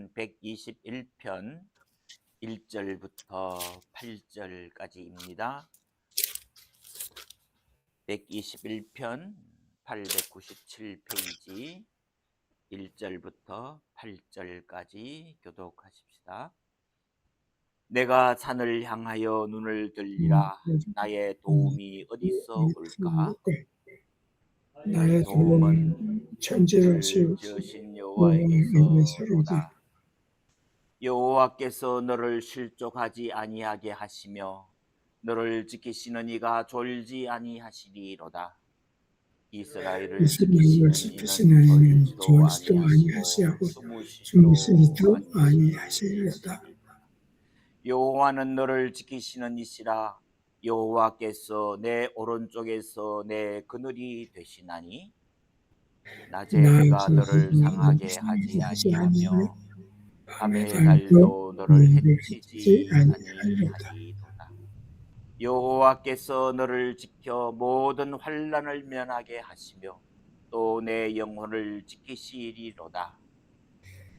시편 121편 1절부터 8절까지입니다. 121편 897페이지 1절부터 8절까지 교독하십시다. 내가 산을 향하여 눈을 들리라. 나의 도움이 어디서 올까? 나의 도움은 천지를 지으신 여호와에게서 여호와에게서로다. 여호와께서 너를 실족하지 아니하게 하시며 너를 지키시는 이가 졸지 아니하시리로다. 이스라엘을 지키시는 이는 졸지도 아니하시고 주무시지도 아니하시리로다. 여호와는 너를 지키시는 이시라. 여호와께서 내 오른쪽에서 내 그늘이 되시나니 낮에 해가 너를 상하게 하지 아니하며 밤의 달도 너를 해치지 아니하리로다. 여호와께서 너를 지켜 모든 환난을 면하게 하시며 또 내 영혼을 지키시리로다.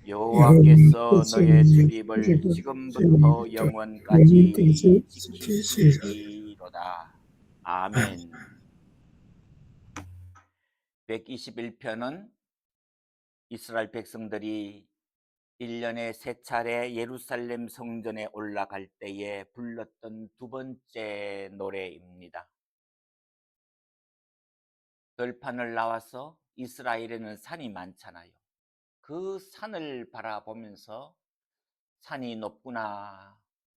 여호와께서 너의 출입을 지금부터 영원까지 지키시리로다. 아멘. 121편은 이스라엘 백성들이 1년에 3차례 예루살렘 성전에 올라갈 때에 불렀던 두 번째 노래입니다. 들판을 나와서 이스라엘에는 산이 많잖아요. 그 산을 바라보면서 산이 높구나,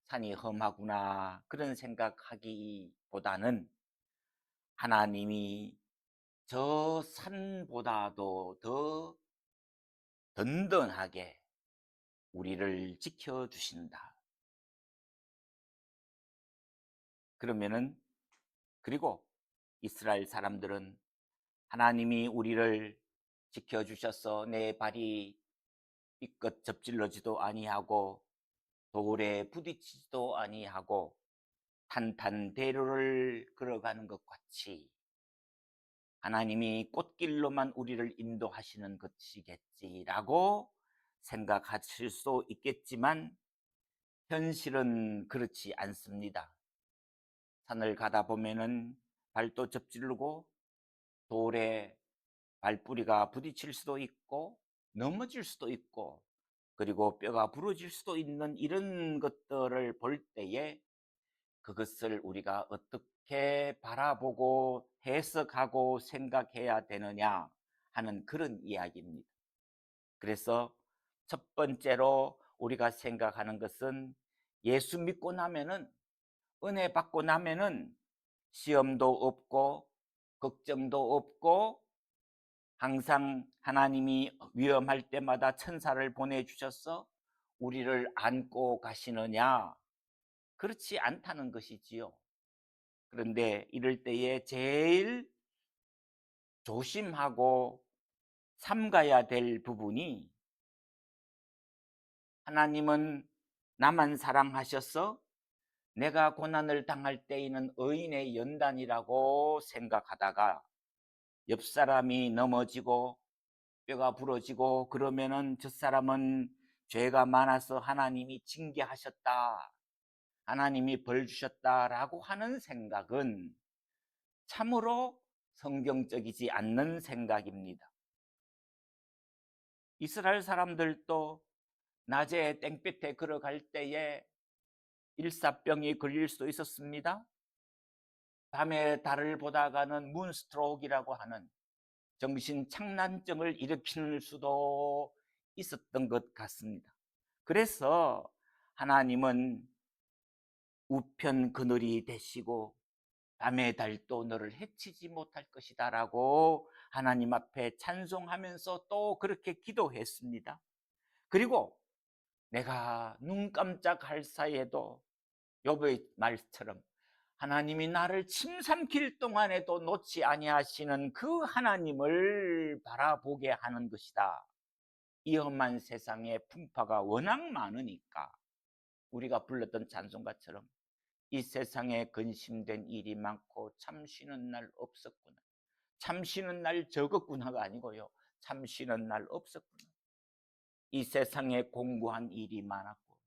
산이 험하구나 그런 생각하기보다는 하나님이 저 산보다도 더 든든하게 우리를 지켜주신다. 그리고 이스라엘 사람들은 하나님이 우리를 지켜주셔서 내 발이 삐끗 접질러지도 아니하고 돌에 부딪히지도 아니하고 탄탄대로를 걸어가는 것 같이 하나님이 꽃길로만 우리를 인도하시는 것이겠지라고 생각하실 수 있겠지만 현실은 그렇지 않습니다. 산을 가다 보면은 발도 접질르고 돌에 발뿌리가 부딪힐 수도 있고 넘어질 수도 있고 그리고 뼈가 부러질 수도 있는 이런 것들을 볼 때에 그것을 우리가 어떻게 바라보고 해석하고 생각해야 되느냐 하는 그런 이야기입니다. 그래서 첫 번째로 우리가 생각하는 것은 예수 믿고 나면은 은혜 받고 나면은 시험도 없고 걱정도 없고 항상 하나님이 위험할 때마다 천사를 보내주셔서 우리를 안고 가시느냐? 그렇지 않다는 것이지요. 그런데 이럴 때에 제일 조심하고 삼가야 될 부분이 하나님은 나만 사랑하셔서 내가 고난을 당할 때에는 의인의 연단이라고 생각하다가 옆 사람이 넘어지고 뼈가 부러지고 그러면은 저 사람은 죄가 많아서 하나님이 징계하셨다, 하나님이 벌 주셨다라고 하는 생각은 참으로 성경적이지 않는 생각입니다. 이스라엘 사람들도 낮에 땡볕에 걸어갈 때에 일사병이 걸릴 수도 있었습니다. 밤에 달을 보다가는 문스트로크라고 하는 정신착란증을 일으킬 수도 있었던 것 같습니다. 그래서 하나님은 우편 그늘이 되시고 밤의 달도 너를 해치지 못할 것이다 라고 하나님 앞에 찬송하면서 또 그렇게 기도했습니다. 그리고 내가 눈 깜짝할 사이에도 욥의 말처럼 하나님이 나를 침삼킬 동안에도 놓지 아니하시는 그 하나님을 바라보게 하는 것이다. 이 험한 세상에 풍파가 워낙 많으니까 우리가 불렀던 찬송가처럼 이 세상에 근심된 일이 많고 참 쉬는 날 없었구나. 참 쉬는 날 적었구나가 아니고요, 참 쉬는 날 없었구나. 이 세상에 공고한 일이 많았고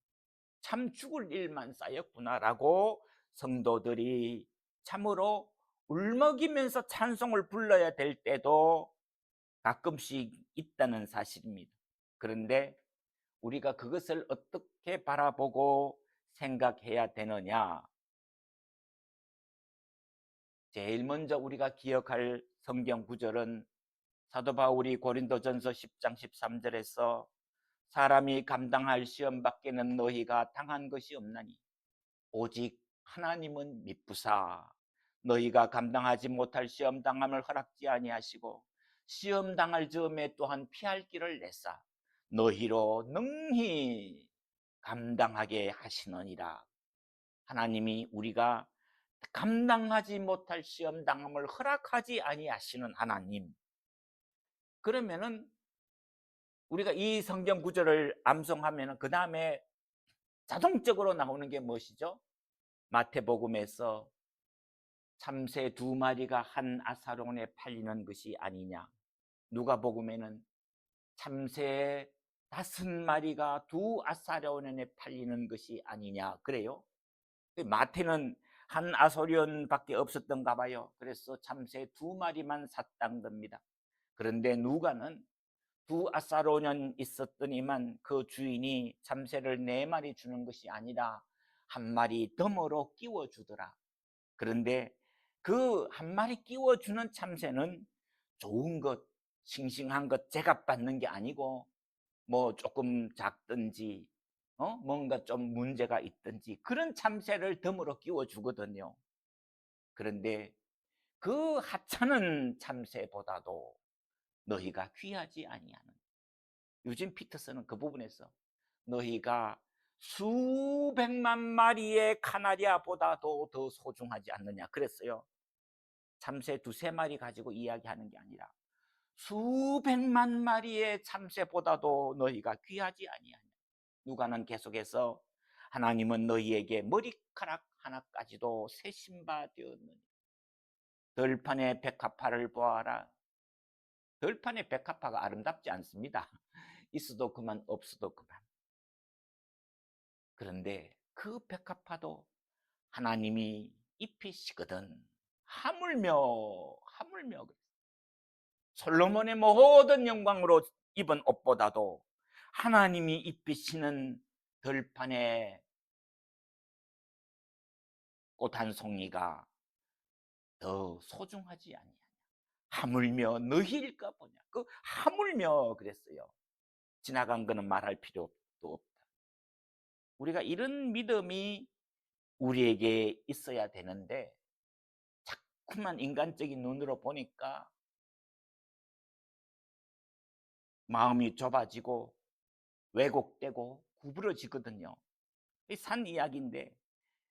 참 죽을 일만 쌓였구나라고 성도들이 참으로 울먹이면서 찬송을 불러야 될 때도 가끔씩 있다는 사실입니다. 그런데 우리가 그것을 어떻게 바라보고 생각해야 되느냐? 제일 먼저 우리가 기억할 성경 구절은 사도 바울이 고린도전서 10장 13절에서 사람이 감당할 시험 밖에는 너희가 당한 것이 없나니 오직 하나님은 미쁘사 너희가 감당하지 못할 시험 당함을 허락지 아니하시고 시험 당할 즈음에 또한 피할 길을 내사 너희로 능히 감당하게 하시느니라. 하나님이 우리가 감당하지 못할 시험 당함을 허락하지 아니하시는 하나님. 그러면은 우리가 이 성경 구절을 암송하면은 그 다음에 자동적으로 나오는 게 무엇이죠? 마태복음에서 참새 2마리가 한 아사론에 팔리는 것이 아니냐. 누가복음에는 참새 5마리가 2아사론에 팔리는 것이 아니냐. 그래요? 마태는 한 아사론밖에 없었던가 봐요. 그래서 참새 2마리만 샀다는 겁니다. 그런데 누가는 2아사로년 있었더니만 그 주인이 참새를 4마리 주는 것이 아니라 1마리 덤으로 끼워주더라. 그런데 그 1마리 끼워주는 참새는 좋은 것, 싱싱한 것 제값받는 게 아니고 뭐 조금 작든지 뭔가 좀 문제가 있든지 그런 참새를 덤으로 끼워주거든요. 그런데 그 하찮은 참새보다도 너희가 귀하지 아니하는, 유진 피터스는 그 부분에서 너희가 수백만 마리의 카나리아보다도 더 소중하지 않느냐 그랬어요. 참새 2~3마리 가지고 이야기하는 게 아니라 수백만 마리의 참새보다도 너희가 귀하지 아니하냐. 누가는 계속해서 하나님은 너희에게 머리카락 하나까지도 세신 바 되었느니 들판의 백합화를 보아라. 들판의 백합화가 아름답지 않습니다. 있어도 그만 없어도 그만. 그런데 그 백합화도 하나님이 입히시거든. 하물며 솔로몬의 모든 영광으로 입은 옷보다도 하나님이 입히시는 들판의 꽃 한 송이가 더 소중하지 아니하냐. 하물며 너희일까 보냐. 그 하물며 그랬어요. 지나간 거는 말할 필요도 없다. 우리가 이런 믿음이 우리에게 있어야 되는데 자꾸만 인간적인 눈으로 보니까 마음이 좁아지고 왜곡되고 구부러지거든요. 산 이야기인데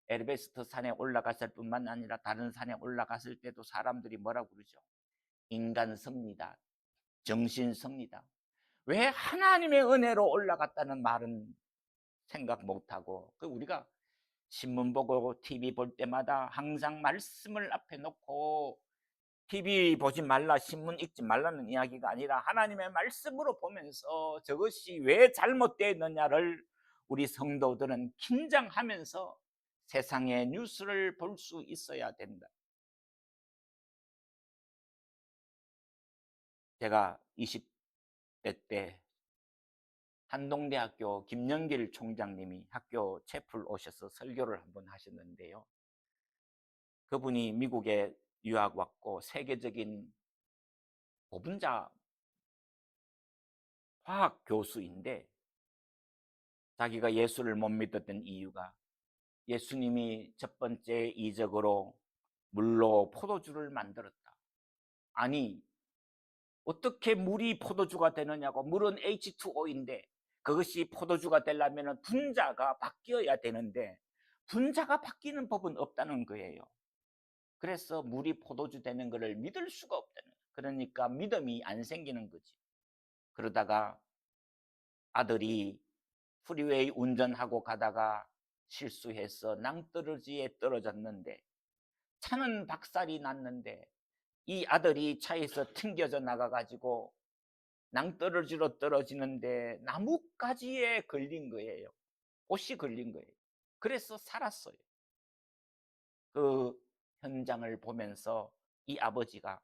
에베레스트 산에 올라갔을 뿐만 아니라 다른 산에 올라갔을 때도 사람들이 뭐라고 그러죠? 인간성리다, 정신성리다. 왜 하나님의 은혜로 올라갔다는 말은 생각 못하고, 우리가 신문 보고 TV 볼 때마다 항상 말씀을 앞에 놓고 TV 보지 말라, 신문 읽지 말라는 이야기가 아니라 하나님의 말씀으로 보면서 저것이 왜 잘못되었느냐를 우리 성도들은 긴장하면서 세상의 뉴스를 볼 수 있어야 된다. 제가 20대 때 한동대학교 김영길 총장님이 학교 채플 오셔서 설교를 한번 하셨는데요. 그분이 미국에 유학 왔고 세계적인 고분자 화학 교수인데 자기가 예수를 못 믿었던 이유가 예수님이 첫 번째 이적으로 물로 포도주를 만들었다. 아니, 어떻게 물이 포도주가 되느냐고. 물은 H2O인데 그것이 포도주가 되려면 분자가 바뀌어야 되는데 분자가 바뀌는 법은 없다는 거예요. 그래서 물이 포도주 되는 것을 믿을 수가 없다는 거예요. 그러니까 믿음이 안 생기는 거지. 그러다가 아들이 프리웨이 운전하고 가다가 실수해서 낭떠러지에 떨어졌는데 차는 박살이 났는데 이 아들이 차에서 튕겨져 나가가지고 낭떠러지로 떨어지는데 나뭇가지에 걸린 거예요. 옷이 걸린 거예요. 그래서 살았어요. 그 현장을 보면서 이 아버지가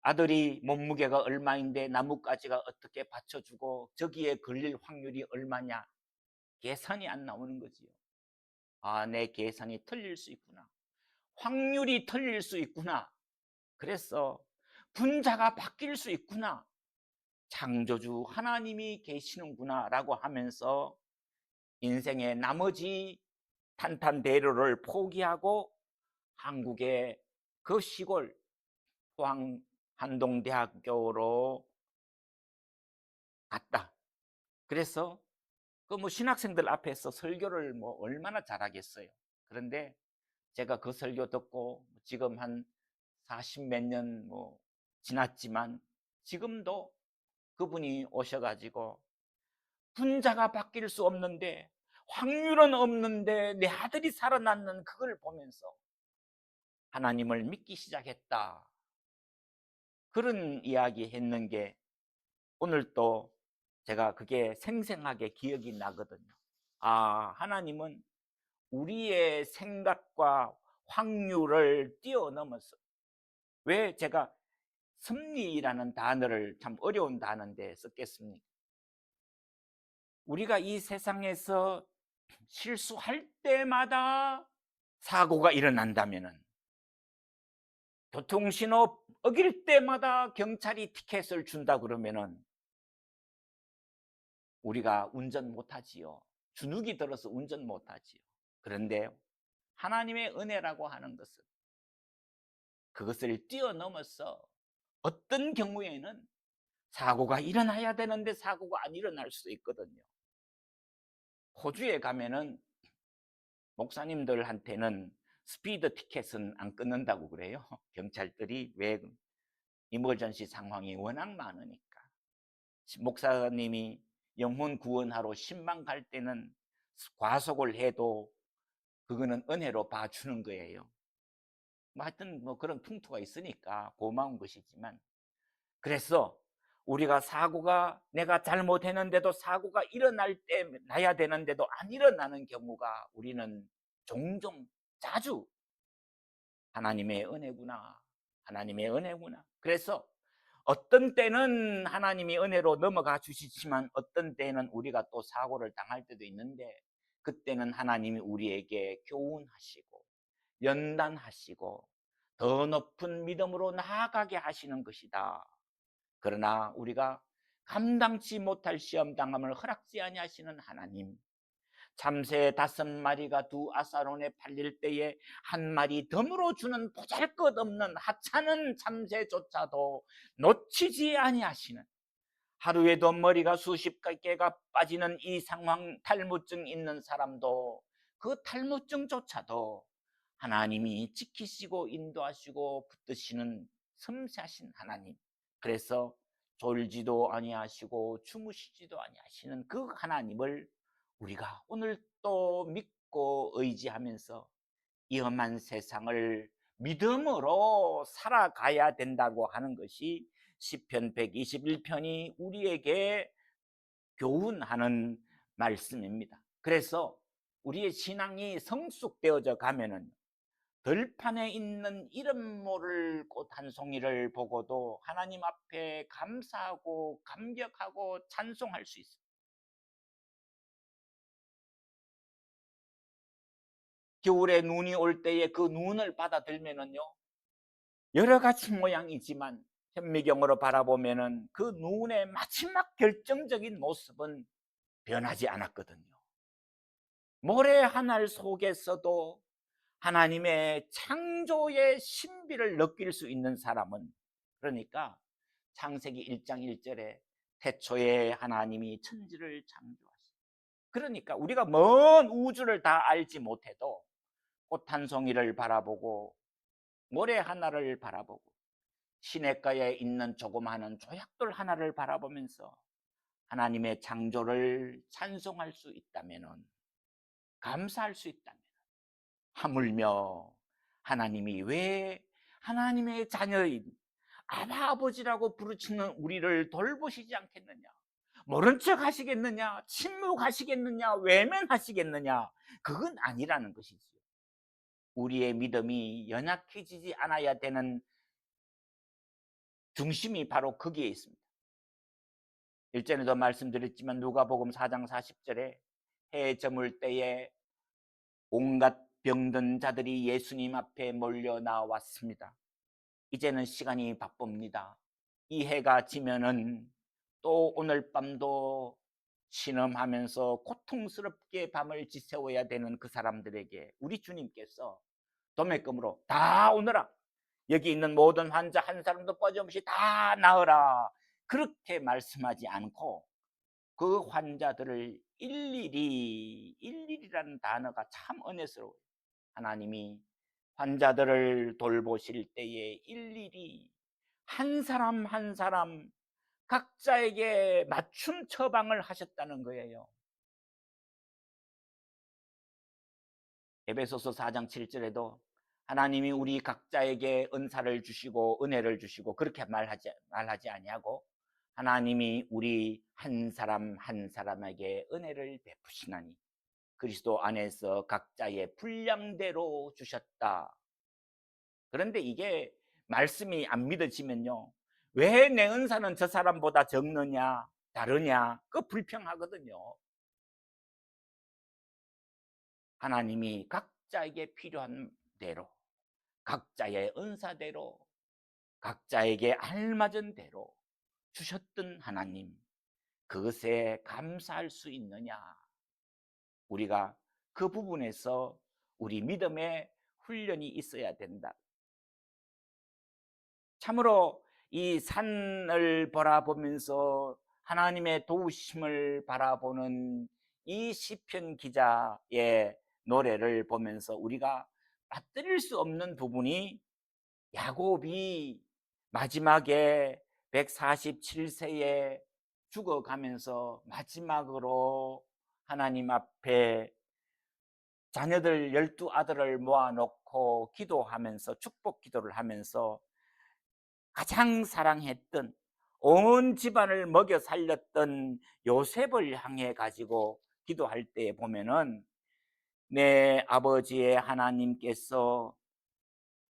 아들이 몸무게가 얼마인데 나뭇가지가 어떻게 받쳐주고 저기에 걸릴 확률이 얼마냐, 계산이 안 나오는 거지요. 내 계산이 틀릴 수 있구나, 확률이 틀릴 수 있구나, 그래서 분자가 바뀔 수 있구나, 창조주 하나님이 계시는구나 라고 하면서 인생의 나머지 탄탄대로를 포기하고 한국의 그 시골 포항 한동대학교로 갔다. 그래서 그 신학생들 앞에서 설교를 얼마나 잘하겠어요. 그런데 제가 그 설교 듣고 지금 한 40 몇 년 지났지만 지금도 그분이 오셔가지고 분자가 바뀔 수 없는데, 확률은 없는데 내 아들이 살아났는 그걸 보면서 하나님을 믿기 시작했다, 그런 이야기 했는 게 오늘 또 제가 그게 생생하게 기억이 나거든요. 하나님은 우리의 생각과 확률을 뛰어넘어서, 왜 제가 섭리라는 단어를, 참 어려운 단어인데 썼겠습니까? 우리가 이 세상에서 실수할 때마다 사고가 일어난다면은, 교통신호 어길 때마다 경찰이 티켓을 준다 그러면은 우리가 운전 못하지요. 주눅이 들어서 운전 못하지요. 그런데 하나님의 은혜라고 하는 것은 그것을 뛰어넘어서 어떤 경우에는 사고가 일어나야 되는데 사고가 안 일어날 수도 있거든요. 호주에 가면은 목사님들한테는 스피드 티켓은 안 끊는다고 그래요. 경찰들이, 왜? 이머전시 상황이 워낙 많으니까. 목사님이 영혼 구원하러 신방 갈 때는 과속을 해도 그거는 은혜로 봐주는 거예요. 하여튼 그런 풍토가 있으니까 고마운 것이지만, 그래서 우리가 사고가, 내가 잘못했는데도 사고가 나야 되는데도 안 일어나는 경우가 우리는 종종, 자주 하나님의 은혜구나, 하나님의 은혜구나. 그래서 어떤 때는 하나님이 은혜로 넘어가 주시지만 어떤 때는 우리가 또 사고를 당할 때도 있는데, 그때는 하나님이 우리에게 교훈하시고 연단하시고 더 높은 믿음으로 나아가게 하시는 것이다. 그러나 우리가 감당치 못할 시험당함을 허락지 아니하시는 하나님, 참새 5마리가 두 아사론에 팔릴 때에 한 마리 덤으로 주는 보잘것없는 하찮은 참새조차도 놓치지 아니하시는, 하루에도 머리가 수십 개가 빠지는 이 상황, 탈무증 있는 사람도 그 탈무증조차도 하나님이 지키시고 인도하시고 붙드시는 섬세하신 하나님, 그래서 졸지도 아니하시고 주무시지도 아니하시는 그 하나님을 우리가 오늘 또 믿고 의지하면서 이 험한 세상을 믿음으로 살아가야 된다고 하는 것이 시편 121편이 우리에게 교훈하는 말씀입니다. 그래서 우리의 신앙이 성숙되어져 가면은 들판에 있는 이름 모를 꽃 한 송이를 보고도 하나님 앞에 감사하고 감격하고 찬송할 수 있습니다. 겨울에 눈이 올 때에 그 눈을 받아들면은요, 여러 가지 모양이지만 현미경으로 바라보면은 그 눈의 마지막 결정적인 모습은 변하지 않았거든요. 모래 하늘 속에서도 하나님의 창조의 신비를 느낄 수 있는 사람은, 그러니까 창세기 1장 1절에 태초에 하나님이 천지를 창조하시고, 그러니까 우리가 먼 우주를 다 알지 못해도 꽃 한 송이를 바라보고 모래 하나를 바라보고 시냇가에 있는 조그마한 조약돌 하나를 바라보면서 하나님의 창조를 찬송할 수 있다면, 감사할 수 있다면, 하물며 하나님이 왜 하나님의 자녀인 아바 아버지라고 부르치는 우리를 돌보시지 않겠느냐? 모른 척 하시겠느냐? 침묵하시겠느냐? 외면하시겠느냐? 그건 아니라는 것이지요. 우리의 믿음이 연약해지지 않아야 되는 중심이 바로 거기에 있습니다. 일전에도 말씀드렸지만 누가복음 4장 40절에 해 저물 때에 온갖 병든 자들이 예수님 앞에 몰려 나왔습니다. 이제는 시간이 바쁩니다. 이 해가 지면은 또 오늘 밤도 신음하면서 고통스럽게 밤을 지새워야 되는 그 사람들에게 우리 주님께서 도매금으로 다 오너라, 여기 있는 모든 환자 한 사람도 빠짐없이 다 나으라, 그렇게 말씀하지 않고 그 환자들을 일일이라는 단어가 참 은혜스러워요. 하나님이 환자들을 돌보실 때에 일일이 한 사람 한 사람 각자에게 맞춤 처방을 하셨다는 거예요. 에베소서 4장 7절에도 하나님이 우리 각자에게 은사를 주시고 은혜를 주시고 그렇게 말하지 아니하고 하나님이 우리 한 사람 한 사람에게 은혜를 베푸시나니 그리스도 안에서 각자의 분량대로 주셨다. 그런데 이게 말씀이 안 믿어지면요, 왜 내 은사는 저 사람보다 적느냐 다르냐, 그 불평하거든요. 하나님이 각자에게 필요한 대로 각자의 은사대로 각자에게 알맞은 대로 주셨던 하나님, 그것에 감사할 수 있느냐? 우리가 그 부분에서 우리 믿음의 훈련이 있어야 된다. 참으로 이 산을 바라보면서 하나님의 도우심을 바라보는 이 시편 기자의 노래를 보면서 우리가 빠뜨릴 수 없는 부분이, 야곱이 마지막에 147세에 죽어가면서 마지막으로 하나님 앞에 자녀들 12아들을 모아놓고 기도하면서 축복 기도를 하면서 가장 사랑했던 온 집안을 먹여 살렸던 요셉을 향해 가지고 기도할 때 보면은, 내 아버지의 하나님께서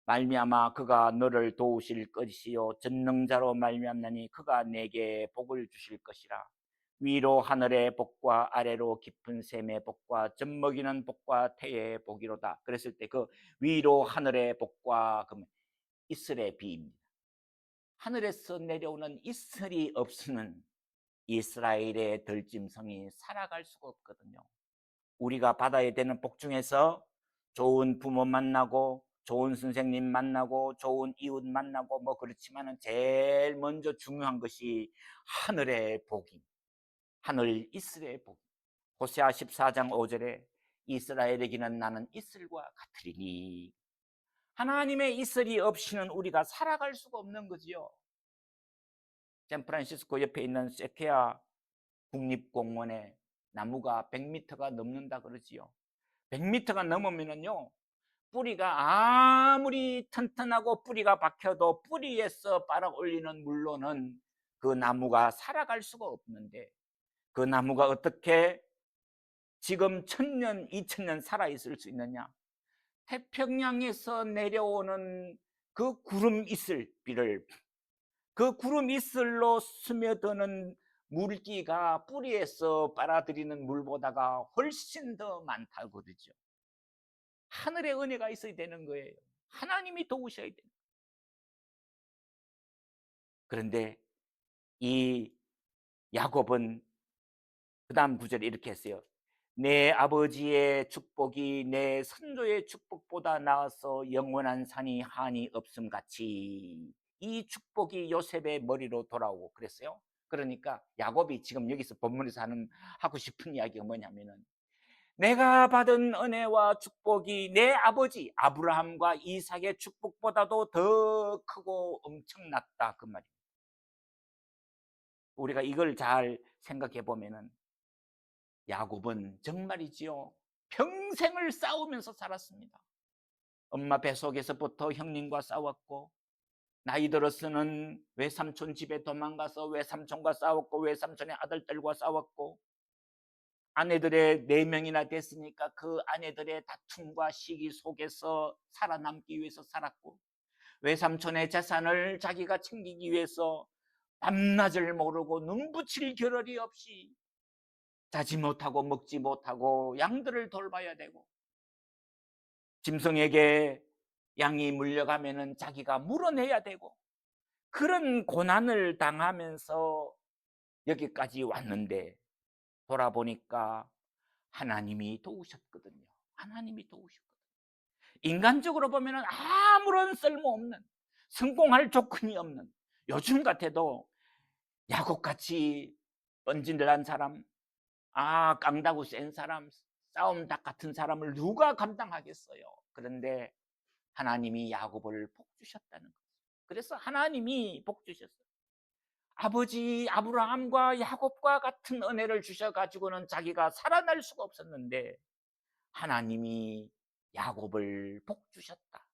말미암아 그가 너를 도우실 것이요 전능자로 말미암나니 그가 내게 복을 주실 것이라. 위로 하늘의 복과 아래로 깊은 샘의 복과 젖먹이는 복과 태의 복이로다. 그랬을 때 그 위로 하늘의 복과 그러면 이슬의 비입니다. 하늘에서 내려오는 이슬이 없으면 이스라엘의 들짐승이 살아갈 수가 없거든요. 우리가 받아야 되는 복 중에서 좋은 부모 만나고 좋은 선생님 만나고 좋은 이웃 만나고 뭐 그렇지만은 제일 먼저 중요한 것이 하늘의 복입니다. 하늘 이슬의 복. 호세아 14장 5절에 이스라엘에게는 나는 이슬과 같으리니, 하나님의 이슬이 없이는 우리가 살아갈 수가 없는 거지요. 샌프란시스코 옆에 있는 세케아 국립공원에 나무가 100m가 넘는다 그러지요. 100m가 넘으면은요, 뿌리가 아무리 튼튼하고 뿌리가 박혀도 뿌리에서 빨아 올리는 물로는 그 나무가 살아갈 수가 없는데, 그 나무가 어떻게 지금 1000년, 2000년 살아있을 수 있느냐? 태평양에서 내려오는 그 구름 이슬 비를, 그 구름 이슬로 스며드는 물기가 뿌리에서 빨아들이는 물보다가 훨씬 더 많다고 그러죠. 하늘의 은혜가 있어야 되는 거예요. 하나님이 도우셔야 돼요. 그런데 이 야곱은 그 다음 구절에 이렇게 했어요. 내 아버지의 축복이 내 선조의 축복보다 나아서 영원한 산이 한이 없음 같이 이 축복이 요셉의 머리로 돌아오고 그랬어요. 그러니까 야곱이 지금 여기서 본문에서 하고 싶은 이야기가 뭐냐면은, 내가 받은 은혜와 축복이 내 아버지 아브라함과 이삭의 축복보다도 더 크고 엄청났다, 그 말이에요. 우리가 이걸 잘 생각해 보면은 야곱은 정말이지요, 평생을 싸우면서 살았습니다. 엄마 뱃속에서부터 형님과 싸웠고 나이 들어서는 외삼촌 집에 도망가서 외삼촌과 싸웠고 외삼촌의 아들들과 싸웠고 아내들의 4명이나 됐으니까 그 아내들의 다툼과 시기 속에서 살아남기 위해서 살았고 외삼촌의 재산을 자기가 챙기기 위해서 밤낮을 모르고 눈붙일 겨를이 없이 자지 못하고 먹지 못하고 양들을 돌봐야 되고 짐승에게 양이 물려가면은 자기가 물어내야 되고 그런 고난을 당하면서 여기까지 왔는데 돌아보니까 하나님이 도우셨거든요. 하나님이 도우셨거든요. 인간적으로 보면은 아무런 쓸모없는 성공할 조건이 없는 요즘 같아도 야곱같이 뻔질난 사람, 깡다구 센 사람, 싸움닭 같은 사람을 누가 감당하겠어요. 그런데 하나님이 야곱을 복 주셨다는 거죠. 그래서 하나님이 복 주셨어요. 아버지 아브라함과 야곱과 같은 은혜를 주셔가지고는 자기가 살아날 수가 없었는데 하나님이 야곱을 복 주셨다.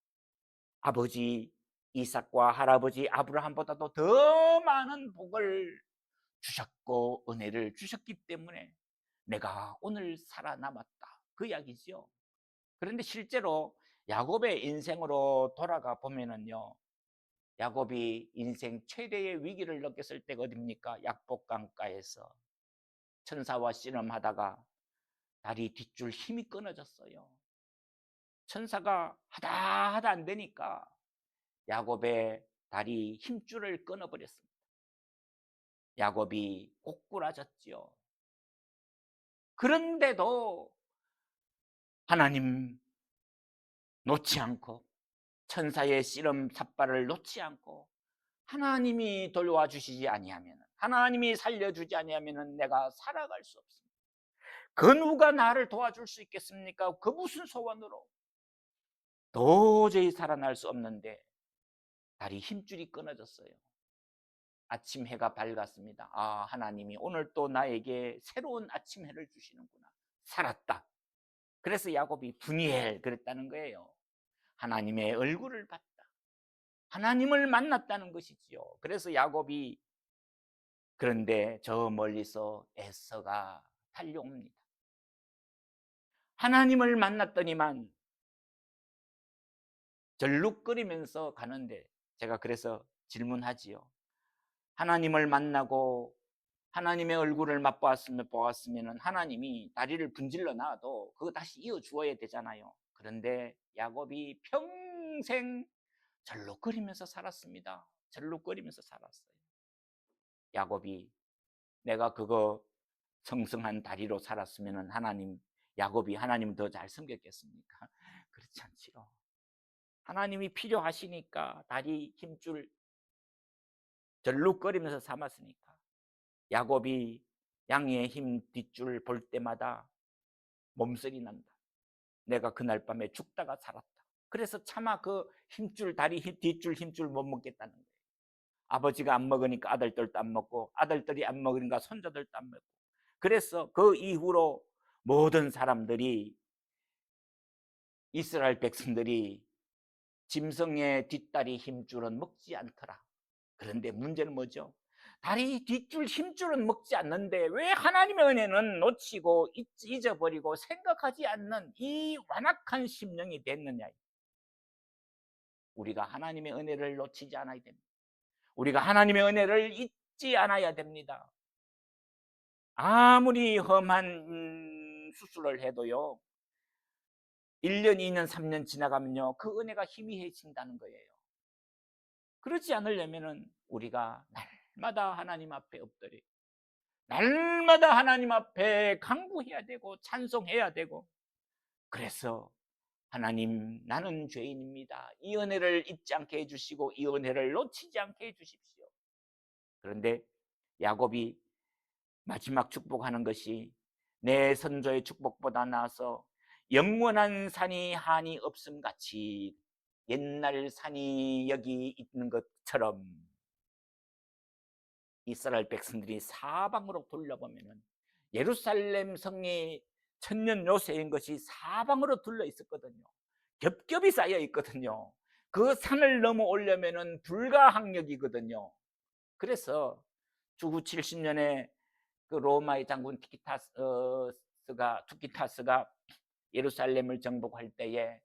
아버지 이삭과 할아버지 아브라함보다도 더 많은 복을 주셨고 은혜를 주셨기 때문에 내가 오늘 살아남았다. 그 이야기죠. 그런데 실제로 야곱의 인생으로 돌아가 보면은요, 야곱이 인생 최대의 위기를 느꼈을 때가 어딥니까? 약복강가에서 천사와 씨름하다가 다리 뒷줄 힘이 끊어졌어요. 천사가 하다 안 되니까 야곱의 다리 힘줄을 끊어버렸습니다. 야곱이 꼬꾸라졌지요. 그런데도 하나님 놓지 않고 천사의 씨름 삿발을 놓지 않고 하나님이 돌와주시지 아니하면 하나님이 살려주지 아니하면 내가 살아갈 수 없습니다. 그 누가 나를 도와줄 수 있겠습니까? 그 무슨 소원으로 도저히 살아날 수 없는데 다리 힘줄이 끊어졌어요. 아침 해가 밝았습니다. 하나님이 오늘 또 나에게 새로운 아침 해를 주시는구나. 살았다. 그래서 야곱이 분이엘 그랬다는 거예요. 하나님의 얼굴을 봤다. 하나님을 만났다는 것이지요. 그래서 야곱이 그런데 저 멀리서 에서가 달려옵니다. 하나님을 만났더니만 절룩거리면서 가는데 제가 그래서 질문하지요. 하나님을 만나고 하나님의 얼굴을 보았으면 하나님이 다리를 분질러 놔도 그거 다시 이어 주어야 되잖아요. 그런데 야곱이 평생 절룩거리면서 살았습니다. 절룩거리면서 살았어요. 야곱이 내가 그거 성성한 다리로 살았으면 야곱이 하나님을 더 잘 섬겼겠습니까? 그렇지 않지요. 하나님이 필요하시니까 다리 힘줄 절룩거리면서 삼았으니까 야곱이 양의 힘 뒷줄 볼 때마다 몸살이 난다. 내가 그날 밤에 죽다가 살았다. 그래서 차마 그 다리 뒷줄 힘줄 못 먹겠다는 거예요. 아버지가 안 먹으니까 아들들도 안 먹고 아들들이 안 먹으니까 손자들도 안 먹고 그래서 그 이후로 모든 사람들이 이스라엘 백성들이 짐승의 뒷다리 힘줄은 먹지 않더라. 그런데 문제는 뭐죠? 다리 뒷줄 힘줄은 먹지 않는데 왜 하나님의 은혜는 놓치고 잊어버리고 생각하지 않는 이 완악한 심령이 됐느냐. 우리가 하나님의 은혜를 놓치지 않아야 됩니다. 우리가 하나님의 은혜를 잊지 않아야 됩니다. 아무리 험한 수술을 해도요 1년, 2년, 3년 지나가면요 그 은혜가 희미해진다는 거예요. 그렇지 않으려면 우리가 날마다 하나님 앞에 엎드려 날마다 하나님 앞에 간구해야 되고 찬송해야 되고 그래서 하나님 나는 죄인입니다. 이 은혜를 잊지 않게 해주시고 이 은혜를 놓치지 않게 해주십시오. 그런데 야곱이 마지막 축복하는 것이 내 선조의 축복보다 나아서 영원한 산이 한이 없음 같이 옛날 산이 여기 있는 것처럼 이스라엘 백성들이 사방으로 둘러보면은 예루살렘 성이 천년 요새인 것이 사방으로 둘러 있었거든요. 겹겹이 쌓여 있거든요. 그 산을 넘어 오려면은 불가항력이거든요. 그래서 주후 70년에 그 로마의 장군 투키타스가 예루살렘을 정복할 때에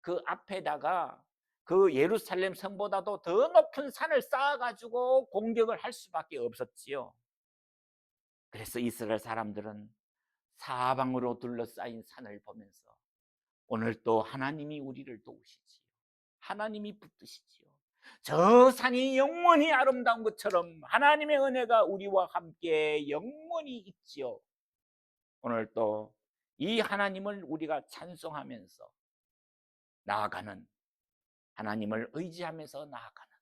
그 앞에다가 그 예루살렘 성보다도 더 높은 산을 쌓아가지고 공격을 할 수밖에 없었지요. 그래서 이스라엘 사람들은 사방으로 둘러싸인 산을 보면서 오늘 또 하나님이 우리를 도우시지요. 하나님이 붙드시지요. 저 산이 영원히 아름다운 것처럼 하나님의 은혜가 우리와 함께 영원히 있지요. 오늘 또 이 하나님을 우리가 찬송하면서 나아가는, 하나님을 의지하면서 나아가는,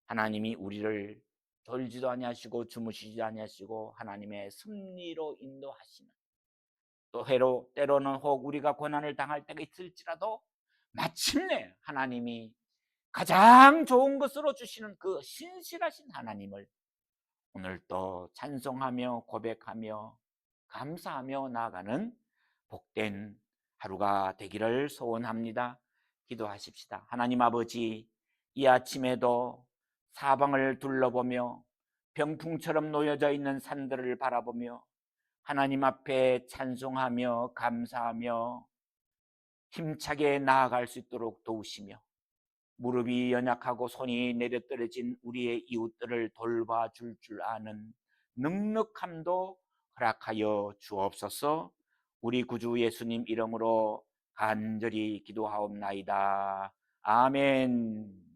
하나님이 우리를 졸지도 아니하시고 주무시지 아니하시고 하나님의 섭리로 인도하시는, 또 때로는 혹 우리가 고난을 당할 때가 있을지라도 마침내 하나님이 가장 좋은 것으로 주시는 그 신실하신 하나님을 오늘 또 찬송하며 고백하며 감사하며 나아가는 복된 하루가 되기를 소원합니다. 기도하십시다. 하나님 아버지, 이 아침에도 사방을 둘러보며 병풍처럼 놓여져 있는 산들을 바라보며 하나님 앞에 찬송하며 감사하며 힘차게 나아갈 수 있도록 도우시며 무릎이 연약하고 손이 내려떨어진 우리의 이웃들을 돌봐줄 줄 아는 넉넉함도 허락하여 주옵소서. 우리 구주 예수님 이름으로 간절히 기도하옵나이다. 아멘.